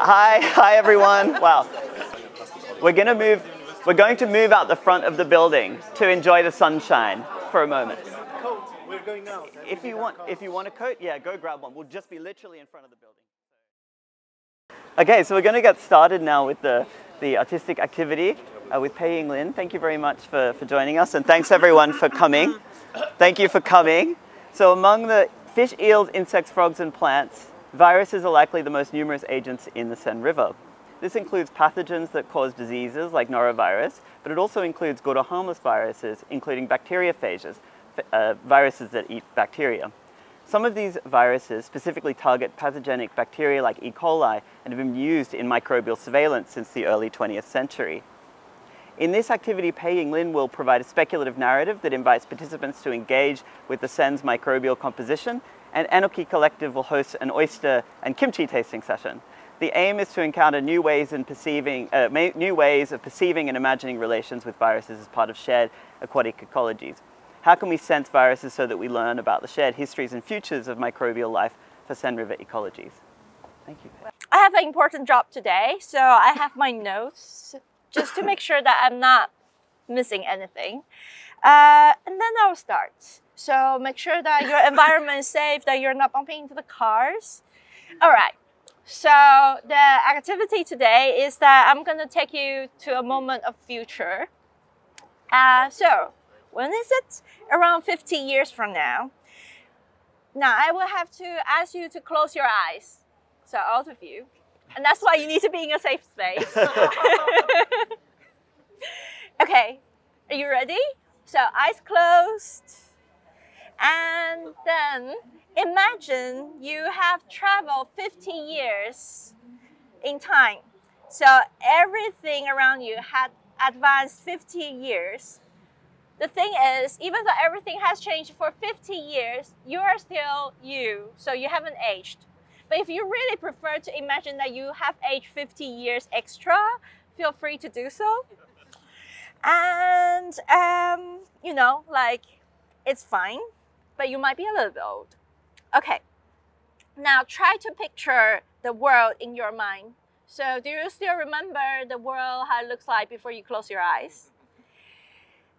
Hi everyone. Wow. We're going to move out the front of the building to enjoy the sunshine for a moment. We're going now. If you want a coat, yeah, go grab one. We'll just be literally in front of the building. Okay, so we're going to get started now with the artistic activity with Pei Ying Lin. Thank you very much for joining us, and thanks everyone for coming. Thank you for coming. So among the fish, eels, insects, frogs, and plants, viruses are likely the most numerous agents in the Seine River. This includes pathogens that cause diseases like norovirus, but it also includes good or harmless viruses, including bacteriophages, viruses that eat bacteria. Some of these viruses specifically target pathogenic bacteria like E. coli and have been used in microbial surveillance since the early 20th century. In this activity, Pei Ying Lin will provide a speculative narrative that invites participants to engage with the Seine's microbial composition, and Enoki Collective will host an oyster and kimchi tasting session. The aim is to encounter new ways of perceiving and imagining relations with viruses as part of shared aquatic ecologies. How can we sense viruses so that we learn about the shared histories and futures of microbial life for Seine River ecologies? Thank you. I have an important job today, so I have my notes just to make sure that I'm not missing anything. And then I'll start. So make sure that your environment is safe, that you're not bumping into the cars. All right. So the activity today is that I'm going to take you to a moment of future. So when is it? Around 50 years from now. Now I will have to ask you to close your eyes. So all of you. And that's why you need to be in a safe space. Okay, are you ready? So eyes closed. And then imagine you have traveled 50 years in time. So everything around you had advanced 50 years. The thing is, even though everything has changed for 50 years, you are still you, so you haven't aged. But if you really prefer to imagine that you have aged 50 years extra, feel free to do so. And, you know, like, it's fine, but you might be a little bit old. Okay, now try to picture the world in your mind. So do you still remember the world, how it looks like before you close your eyes?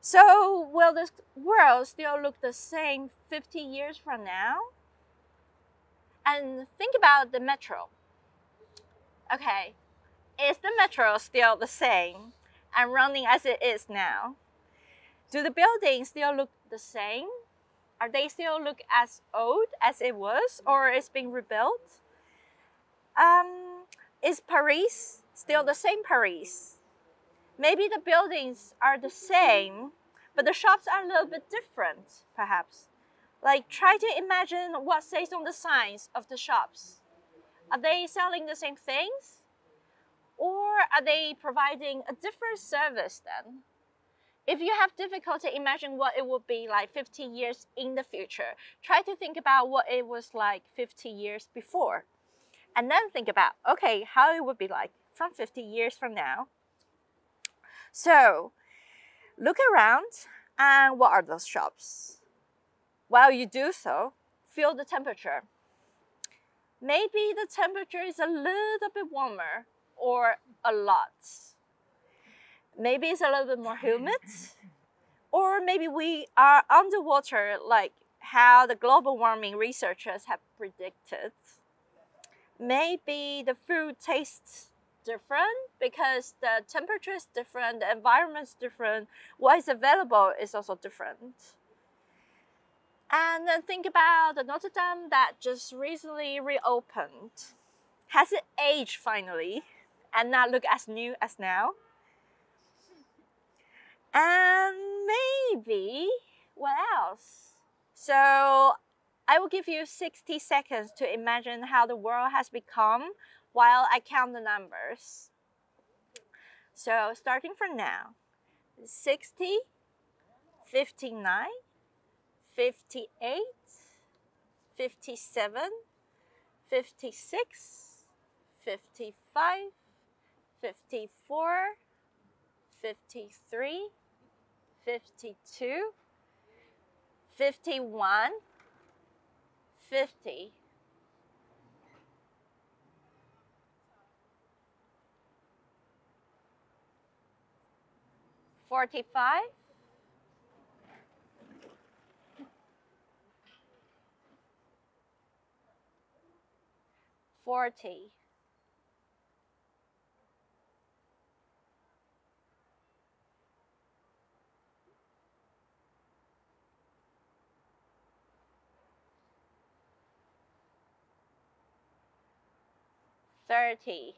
So will this world still look the same 50 years from now? And think about the metro. Okay, is the metro still the same and running as it is now? Do the buildings still look the same? Are they still look as old as it was, or is being rebuilt? Is Paris still the same Paris? Maybe the buildings are the same, but the shops are a little bit different, perhaps. Like, try to imagine what says on the signs of the shops. Are they selling the same things? Or are they providing a different service then? If you have difficulty imagining what it would be like 50 years in the future, try to think about what it was like 50 years before. And then think about, okay, how it would be like from 50 years from now. So, look around, and what are those shops? While you do so, feel the temperature. Maybe the temperature is a little bit warmer, or a lot. Maybe it's a little bit more humid, or maybe we are underwater, like how the global warming researchers have predicted. Maybe the food tastes different because the temperature is different, the environment is different, what is available is also different. And then think about the Notre Dame that just recently reopened. Has it aged finally and not look as new as now? And maybe, what else? So I will give you 60 seconds to imagine how the world has become while I count the numbers. So starting from now, 60, 59, 58, 57, 56, 55, 54, 53, 52, 51, 50. 45, 40, 30,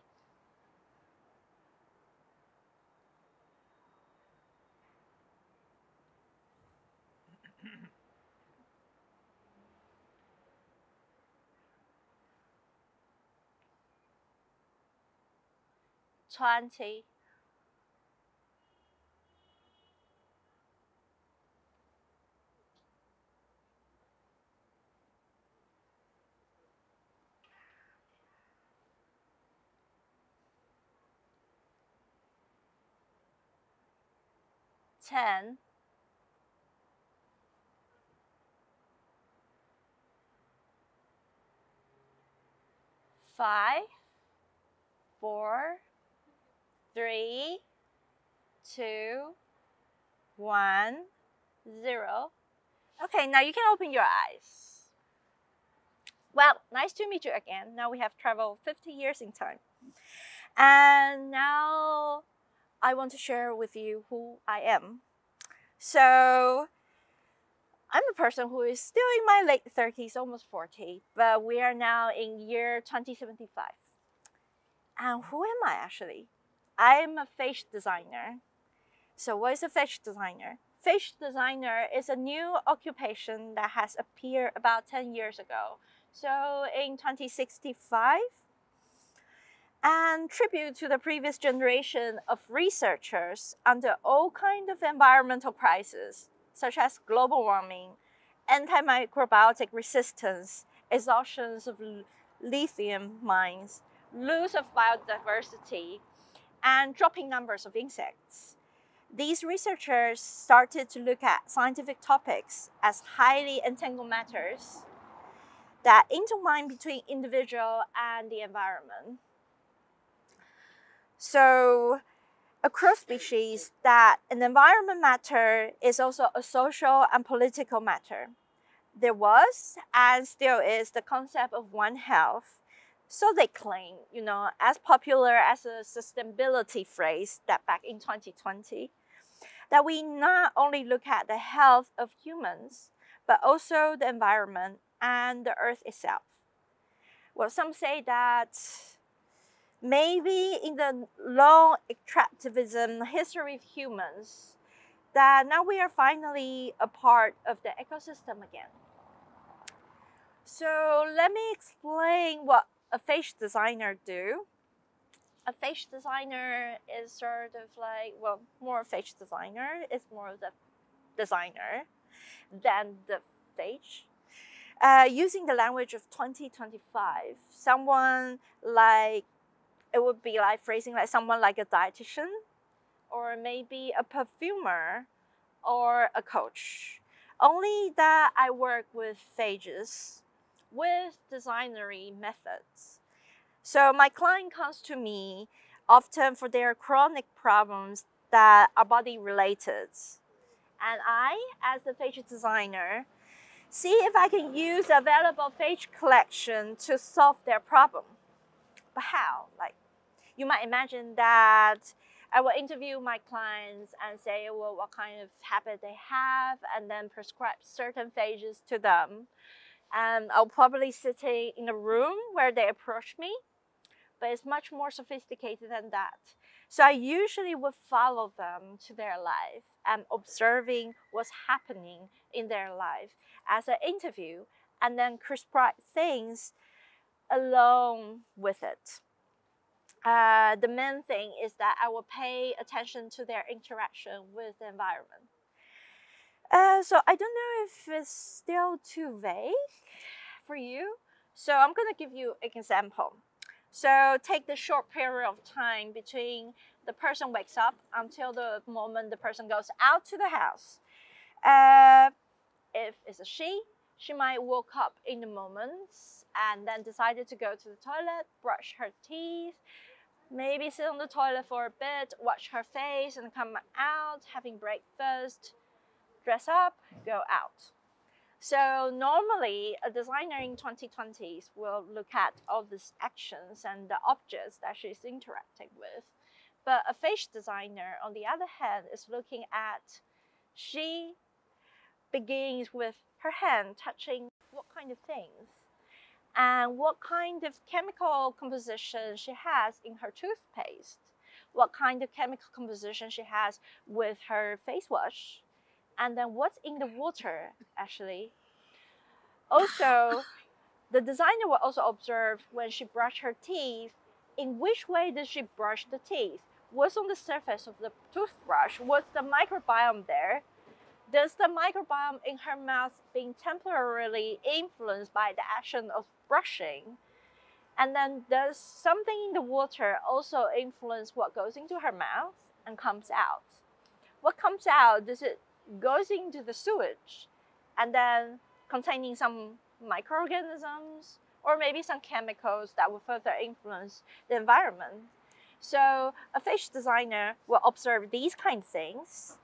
20, 10, 5, 4, 3, 2, 1, 0. Okay, now you can open your eyes. Well, nice to meet you again. Now we have traveled 50 years in time. And now I want to share with you who I am. So I'm a person who is still in my late 30s, almost 40, but we are now in year 2075. And who am I actually? I'm a face designer. So what is a face designer? Face designer is a new occupation that has appeared about 10 years ago. So in 2065, and tribute to the previous generation of researchers under all kinds of environmental crises, such as global warming, antimicrobial resistance, exhaustion of lithium mines, loss of biodiversity, and dropping numbers of insects. These researchers started to look at scientific topics as highly entangled matters that intertwine between individual and the environment. So across species, that an environment matter is also a social and political matter. There was and still is the concept of One Health. So they claim, as popular as a sustainability phrase that back in 2020, that we not only look at the health of humans, but also the environment and the earth itself. Well, some say that maybe in the long extractivism history of humans, that now we are finally a part of the ecosystem again. So let me explain what a face designer do. A face designer is sort of like, well, more a face designer is more of the designer than the face. Using the language of 2025, someone like, it would be like phrasing like someone like a dietitian, or maybe a perfumer, or a coach. Only that I work with phages, with designery methods. So my client comes to me often for their chronic problems that are body related. And I, as the phage designer, see if I can use the available phage collection to solve their problem. But how? Like, you might imagine that I will interview my clients and say, well, what kind of habit they have, and then prescribe certain phages to them. And I'll probably sit in a room where they approach me, but it's much more sophisticated than that. So I usually would follow them to their life and observing what's happening in their life as an interview, and then prescribe things along with it. The main thing is that I will pay attention to their interaction with the environment. So I don't know if it's still too vague for you. So I'm going to give you an example. So take the short period of time between the person wakes up until the moment the person goes out to the house. If it's a she might wake up in the moment and then decided to go to the toilet, brush her teeth, maybe sit on the toilet for a bit, wash her face and come out, having breakfast, dress up, go out. So normally a designer in 2020s will look at all these actions and the objects that she's interacting with. But a face designer, on the other hand, is looking at, she begins with her hand touching what kind of things and what kind of chemical composition she has in her toothpaste, what kind of chemical composition she has with her face wash, and then what's in the water actually. Also, the designer will also observe when she brushes her teeth, in which way does she brush the teeth? What's on the surface of the toothbrush? What's the microbiome there? Does the microbiome in her mouth being temporarily influenced by the action of brushing? And then does something in the water also influence what goes into her mouth and comes out? What comes out, does it goes into the sewage and then containing some microorganisms or maybe some chemicals that will further influence the environment? So a face designer will observe these kind of things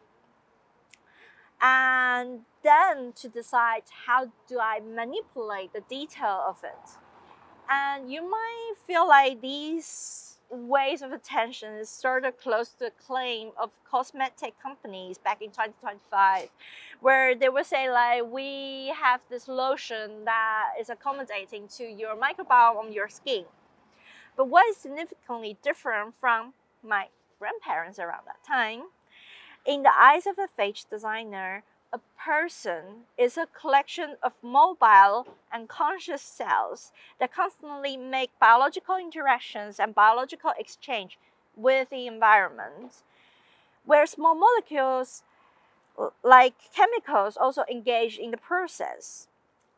and then to decide how do I manipulate the detail of it. And you might feel like these ways of attention is sort of close to the claim of cosmetic companies back in 2025, where they would say like, we have this lotion that is accommodating to your microbiome on your skin. But what is significantly different from my grandparents around that time, in the eyes of a face designer, a person is a collection of mobile and conscious cells that constantly make biological interactions and biological exchange with the environment, where small molecules like chemicals also engage in the process.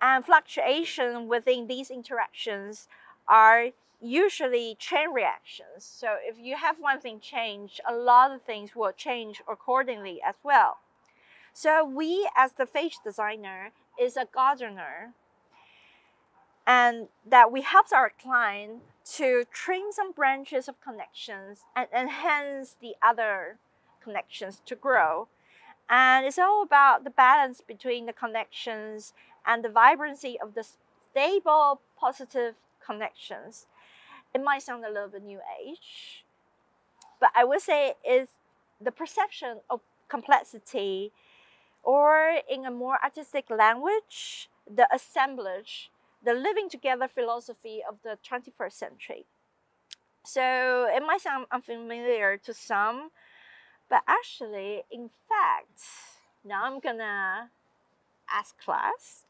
And fluctuation within these interactions are usually chain reactions. So if you have one thing change, a lot of things will change accordingly as well. So we, as the face designer, is a gardener, and that we help our client to trim some branches of connections and enhance the other connections to grow. And it's all about the balance between the connections and the vibrancy of the stable, positive connections. It might sound a little bit new age, but I would say it's the perception of complexity, or in a more artistic language, the assemblage, the living together philosophy of the 21st century. So it might sound unfamiliar to some, but actually, in fact, now I'm gonna ask class.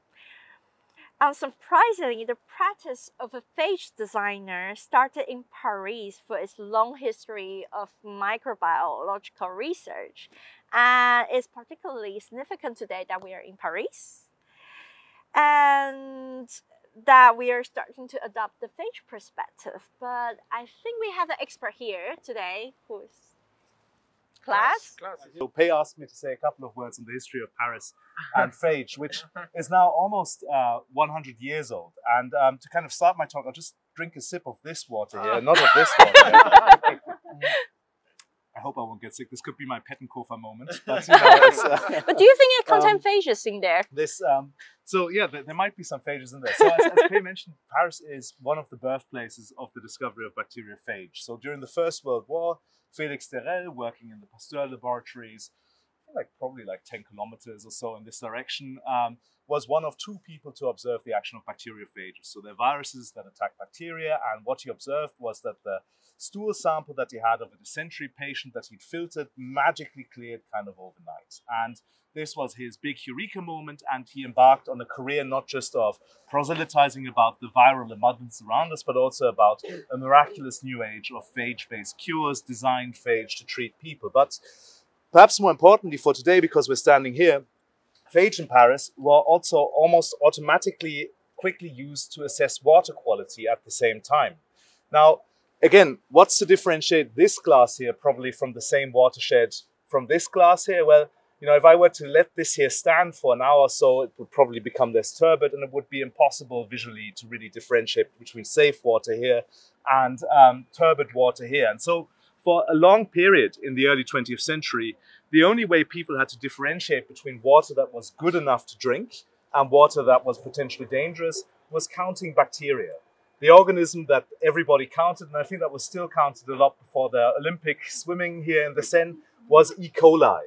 Unsurprisingly, the practice of a face designer started in Paris for its long history of microbiological research. And it's particularly significant today that we are in Paris and that we are starting to adopt the face perspective. But I think we have an expert here today who is class. So Pei asked me to say a couple of words on the history of Paris and phage, which is now almost 100 years old. And to kind of start my talk, I'll just drink a sip of this water here, not of this water. I hope I won't get sick. This could be my Pettenkofer moment. But, you know, it's, but do you think it contains phages in there? So yeah, there might be some phages in there. So as Pei mentioned, Paris is one of the birthplaces of the discovery of bacteriophage. So during the First World War, Félix Terrel, working in the Pasteur laboratories, probably 10 kilometers or so in this direction, was one of two people to observe the action of bacteriophages. So they're viruses that attack bacteria, and what he observed was that the stool sample that he had of a dysentery patient that he'd filtered magically cleared kind of overnight. And this was his big eureka moment, and he embarked on a career not just of proselytizing about the viral abundance around us, but also about a miraculous new age of phage-based cures, designed phage to treat people. But perhaps more importantly for today, because we're standing here, phage in Paris were also almost automatically quickly used to assess water quality at the same time. Now, again, what's to differentiate this glass here probably from the same watershed from this glass here? Well, You know, if I were to let this here stand for an hour or so, it would probably become less turbid, and it would be impossible visually to really differentiate between safe water here and turbid water here. And so for a long period in the early 20th century, the only way people had to differentiate between water that was good enough to drink and water that was potentially dangerous was counting bacteria. The organism that everybody counted, and I think that was still counted a lot before the Olympic swimming here in the Seine, was E. coli.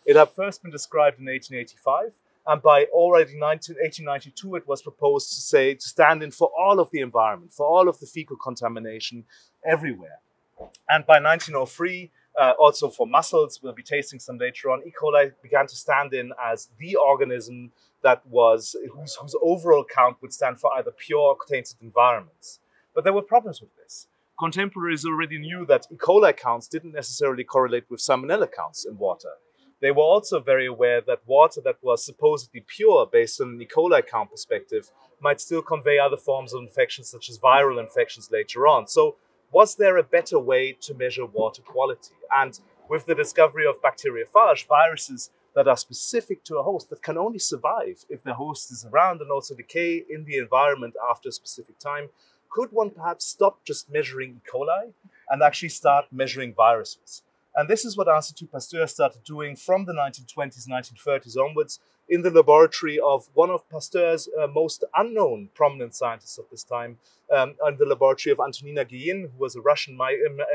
It had first been described in 1885, and by already 1892 it was proposed to stand in for all of the environment, for all of the fecal contamination everywhere. And by 1903, also for mussels, we'll be tasting some later on, E. coli began to stand in as the organism that was, whose overall count would stand for either pure or tainted environments. But there were problems with this. Contemporaries already knew that E. coli counts didn't necessarily correlate with salmonella counts in water. They were also very aware that water that was supposedly pure based on an E. coli count perspective might still convey other forms of infections such as viral infections later on. So was there a better way to measure water quality? And with the discovery of bacteriophage, viruses that are specific to a host that can only survive if the host is around and also decay in the environment after a specific time, could one perhaps stop just measuring E. coli and actually start measuring viruses? And this is what Institut Pasteur started doing from the 1920s, 1930s onwards in the laboratory of one of Pasteur's most unknown prominent scientists of this time, in the laboratory of Antonina Guillen, who was a Russian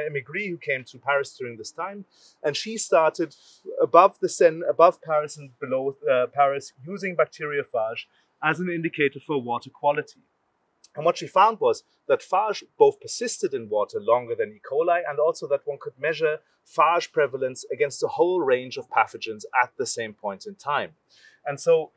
immigree who came to Paris during this time. And she started above the Seine, above Paris and below Paris, using bacteriophage as an indicator for water quality. And what she found was that phage both persisted in water longer than E. coli, and also that one could measure phage prevalence against a whole range of pathogens at the same point in time. And so,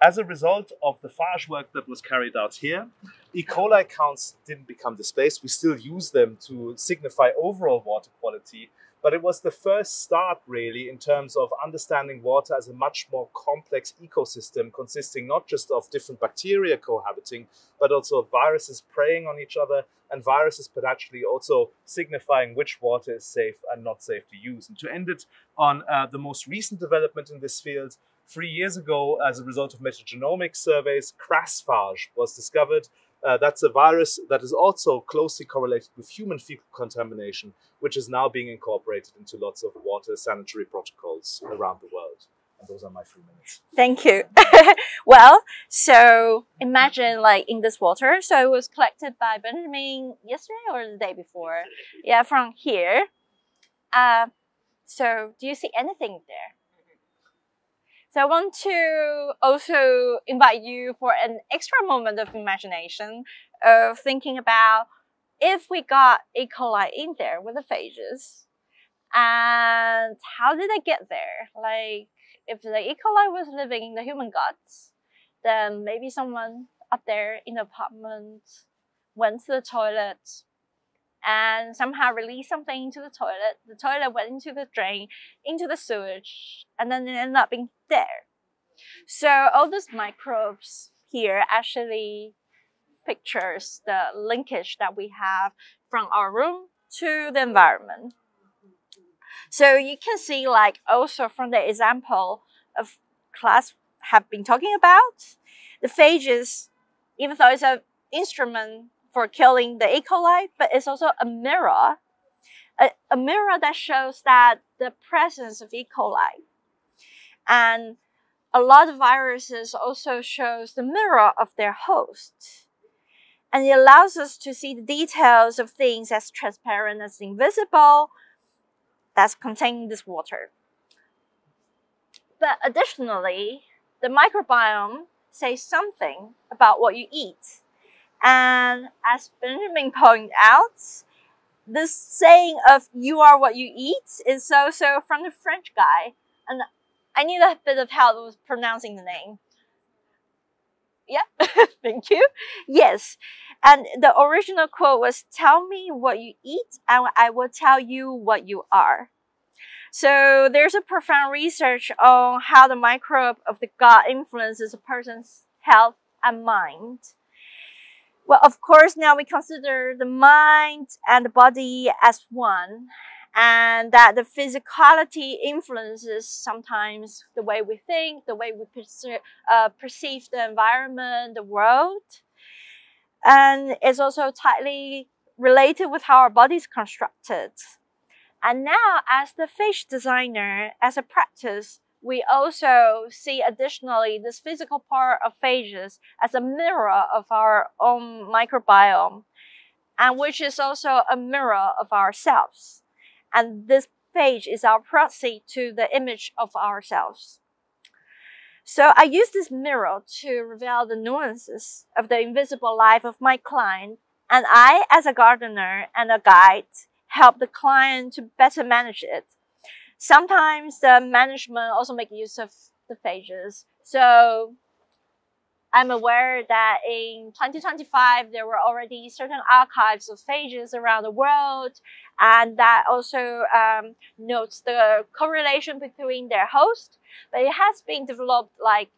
as a result of the phage work that was carried out here, E. coli counts didn't become displaced. We still use them to signify overall water quality, but it was the first start really in terms of understanding water as a much more complex ecosystem consisting not just of different bacteria cohabiting, but also of viruses preying on each other, and viruses potentially also signifying which water is safe and not safe to use. And to end it on the most recent development in this field, 3 years ago, as a result of metagenomic surveys, crassphage was discovered. That's a virus that is also closely correlated with human fecal contamination, which is now being incorporated into lots of water sanitary protocols around the world. And those are my 3 minutes. Thank you. Well, so imagine like in this water, so it was collected by Benjamin yesterday or the day before? Yeah, from here. So do you see anything there? So I want to also invite you for an extra moment of imagination of thinking about if we got E. coli in there with the phages, and how did they get there? Like if the E. coli was living in the human guts, then maybe someone up there in the apartment went to the toilet and somehow released something into the toilet went into the drain, into the sewage, and then it ended up being there. So all these microbes here actually pictures the linkage that we have from our room to the environment. So you can see like also from the example of class have been talking about, the phages, even though it's an instrument for killing the E. coli, but it's also a mirror that shows that the presence of E. coli. And a lot of viruses also shows the mirror of their host. And it allows us to see the details of things as transparent as invisible that's contained in this water. But additionally, the microbiome says something about what you eat. And as Benjamin pointed out, this saying of "you are what you eat" is also from the French guy. And I need a bit of help with pronouncing the name. Yeah, thank you. Yes, and the original quote was, "Tell me what you eat and I will tell you what you are." So there's a profound research on how the microbe of the gut influences a person's health and mind. Well, of course, now we consider the mind and the body as one. and that the physicality influences sometimes the way we think, the way we perceive the environment, the world. And it's also tightly related with how our body is constructed. And now, as the phage designer, as a practice, we also see additionally this physical part of phages as a mirror of our own microbiome, and which is also a mirror of ourselves. And this phage is our proxy to the image of ourselves. So I use this mirror to reveal the nuances of the invisible life of my client, and I, as a gardener and a guide, help the client to better manage it. Sometimes the management also make use of the phages. So I'm aware that in 2025, there were already certain archives of phages around the world, and that also notes the correlation between their host. But it has been developed like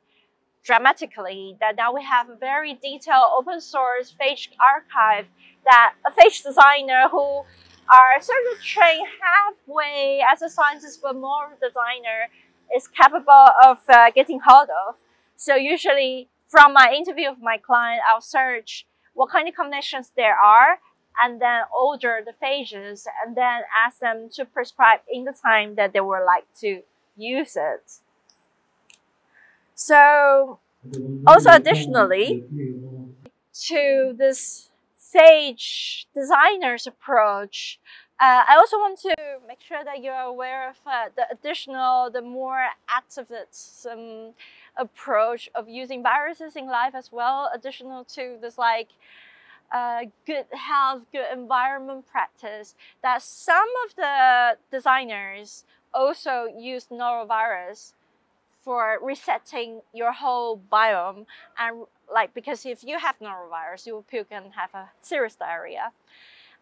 dramatically, that now we have a very detailed open source phage archive that a phage designer who are sort of trained halfway as a scientist but more of a designer is capable of getting hold of. So usually from my interview of my client, I'll search what kind of connections there are and then order the phages and then ask them to prescribe in the time that they would like to use it. So also additionally to this phage designer's approach, I also want to make sure that you're aware of the more activist approach of using viruses in life as well, additional to this like good health, good environment practice, that some of the designers also use norovirus for resetting your whole biome, and like because if you have norovirus, you will puke and have a serious diarrhea.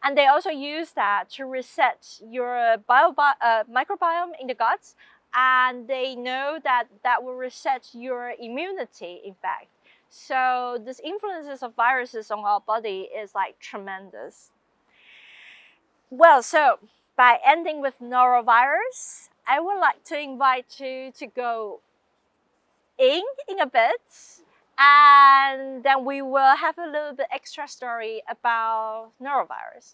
And they also use that to reset your microbiome in the guts, and they know that that will reset your immunity, in fact. So this influences of viruses on our body is like tremendous. Well, so by ending with norovirus, I would like to invite you to go in a bit, and then we will have a little bit extra story about norovirus.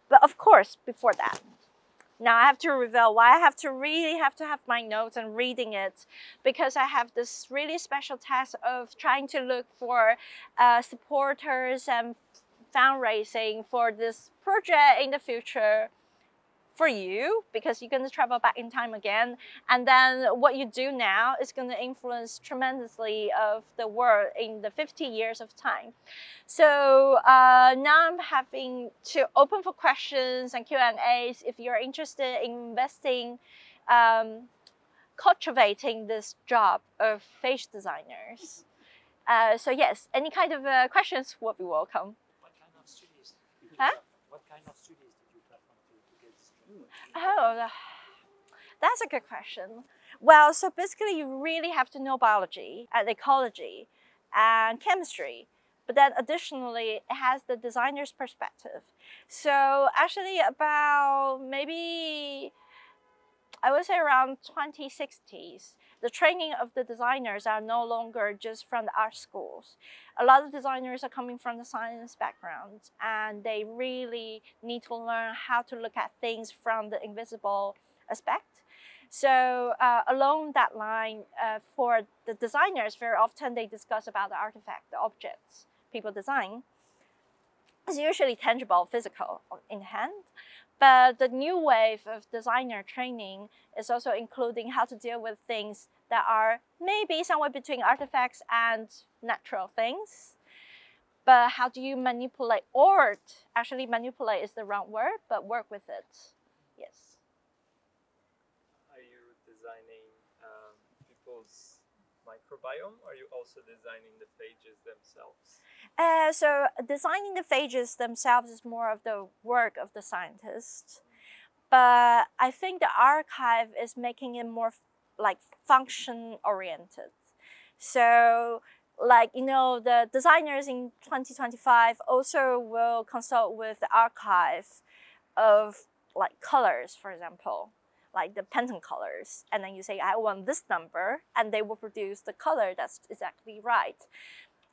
But of course, before that, now I have to reveal why I really have to have my notes and reading it, because I have this really special task of trying to look for supporters and fundraising for this project in the future for you, because you're going to travel back in time again, and then what you do now is going to influence tremendously of the world in the 50 years of time. So now I'm having to open for questions and Q&As if you're interested in investing, cultivating this job of phage designers. So yes, any kind of questions will be welcome. What kind of studies did you What kind of studies did you perform to get this training? Oh, that's a good question. Well, so basically you really have to know biology and ecology and chemistry, but then additionally it has the designer's perspective. So actually about maybe, I would say around 2060s, the training of the designers are no longer just from the art schools. A lot of designers are coming from the science background, and they really need to learn how to look at things from the invisible aspect. So along that line, for the designers, very often they discuss about the artifact, the objects people design. It's usually tangible, physical in hand. But the new wave of designer training is also including how to deal with things that are maybe somewhere between artifacts and natural things. But how do you manipulate, or actually manipulate is the wrong word, but work with it. Yes. Are you designing people's microbiome, or are you also designing the phages themselves? So designing the phages themselves is more of the work of the scientist. But I think the archive is making it more like function oriented. So like, you know, the designers in 2025 also will consult with the archive of like colors, for example, like the Pantone colors, and then you say, I want this number, and they will produce the color that's exactly right.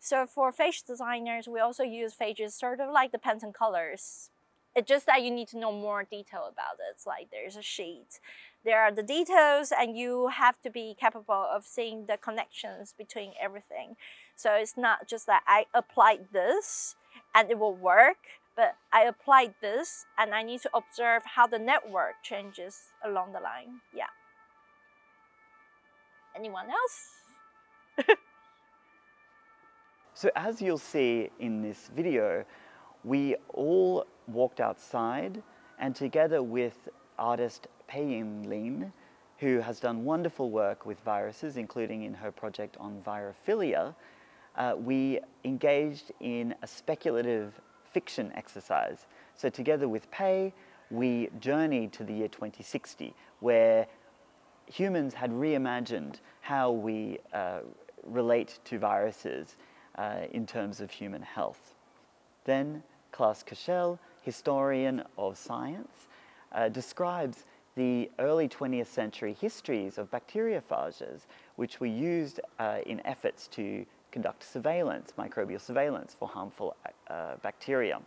So for phage designers, we also use phages sort of like the Pantone colors. It's just that you need to know more detail about it. It's like there's a sheet, there are the details, and you have to be capable of seeing the connections between everything. So it's not just that I applied this and it will work, but I applied this and I need to observe how the network changes along the line. Yeah. Anyone else? So as you'll see in this video, we all walked outside, and together with artist Pei-Yin, who has done wonderful work with viruses, including in her project on virophilia, we engaged in a speculative fiction exercise. So together with Pei, we journeyed to the year 2060, where humans had reimagined how we relate to viruses in terms of human health. Then Klaus Kuschel, historian of science, describes the early 20th century histories of bacteriophages, which were used in efforts to conduct surveillance, microbial surveillance for harmful bacteria.